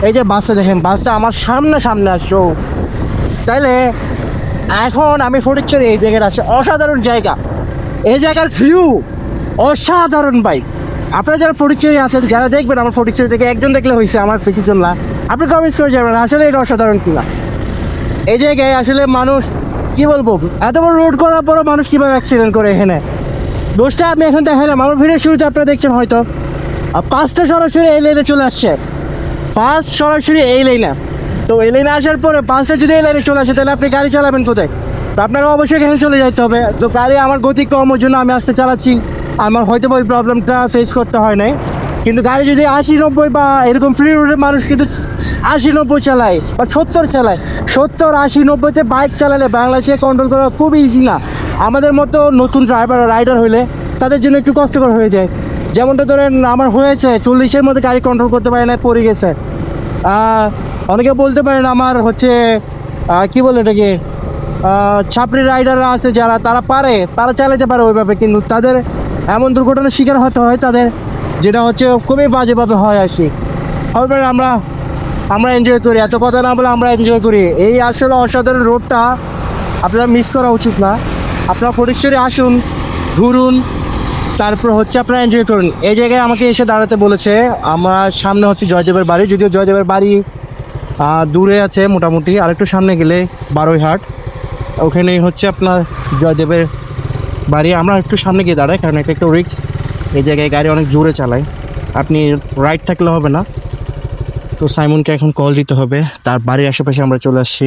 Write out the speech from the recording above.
এই যে বাসটা দেখেন, বাসটা আমার সামনে সামনে আসছো। তাইলে এখন আমি ফটিকছড়ি এই জায়গায় আছে, অসাধারণ জায়গা। এই জায়গার ভিউ অসাধারণ ভাই। আপনারা যারা ফটিকছড়ি আছেন, যারা দেখবেন আমার ফটিকছড়ি থেকে একজন দেখলে হয়েছে, আমার বেশি জন না, আপনি কমেন্টস করে যাবেন আসলে এটা অসাধারণ কিনা। এই জায়গায় আসলে মানুষ কি বলবো, এত বড় রোড করার পরও মানুষ কীভাবে অ্যাক্সিডেন্ট করে এখানে, দোষটা আমি এখন দেখালাম। আমার ভিডিও শুরুতে আপনারা দেখছেন হয়তো, আর পাঁচটা সরাসরি এই লাইনে চলে আসছে, ফার্স্ট সরাসরি এই লাইনে। তো এই লাইনে আসার পরে পাঁচটা যদি এই লাইনে চলে আসে, তাহলে আপনি গাড়ি চালাবেন কোথায়? তো আপনাকে অবশ্যই এখানে চলে যেতে হবে। তো গাড়ি আমার গতি কম, ওই জন্য আমি আসতে চালাচ্ছি, আমার হয়তো ওই প্রবলেমটা ফেস করতে হয় নাই। কিন্তু গাড়ি যদি 80-90 বা এরকম ফ্রি রোডের মানুষ কিন্তু 80-90 চালায় বা 70 চালায়, 70-80-90-তে বাইক চালালে বাংলাদেশে কন্ট্রোল করা খুব ইজি না। আমাদের মতো নতুন ড্রাইভার রাইডার হইলে তাদের জন্য একটু কষ্টকর হয়ে যায়। যেমনটা ধরেন আমার হয়েছে 40-এর মধ্যে গাড়ি কন্ট্রোল করতে পারে না, পড়ে গেছে। অনেকে বলতে পারেন আমার হচ্ছে কি বলে এটাকে, ছাপড়ি রাইডাররা আছে যারা, তারা পারে, তারা চালাতে পারে ওইভাবে, কিন্তু তাদের এমন দুর্ঘটনার শিকার হতে হয় তাদের, যেটা হচ্ছে খুবই বাজেভাবে হয় আর কি। হবে আমরা এনজয় করি, এত কথা না বলে আমরা এনজয় করি। এই আসলে অসাধারণ রোডটা আপনারা মিস করা উচিত না। আপনারা ফটিকছড়ি আসুন, ঘুরুন, তারপর হচ্ছে আপনারা এনজয় করুন। এই জায়গায় আমাকে এসে দাঁড়াতে বলেছে। আমার সামনে হচ্ছে জয়দেবের বাড়ি, যদিও জয়দেবের বাড়ি দূরে আছে মোটামুটি, আরেকটু সামনে গেলে বারৈহাট, ওখানেই হচ্ছে আপনার জয়দেবের বাড়ি। আমরা একটু সামনে গিয়ে দাঁড়াই, কারণ এটা একটু রিস্ক। এই জায়গায় গাড়ি অনেক জোরে চালায়, আপনি রাইট থাকলে হবে না। তো সাইমনকে এখন কল দিতে হবে, তার বাড়ির আশেপাশে আমরা চলে আসছি।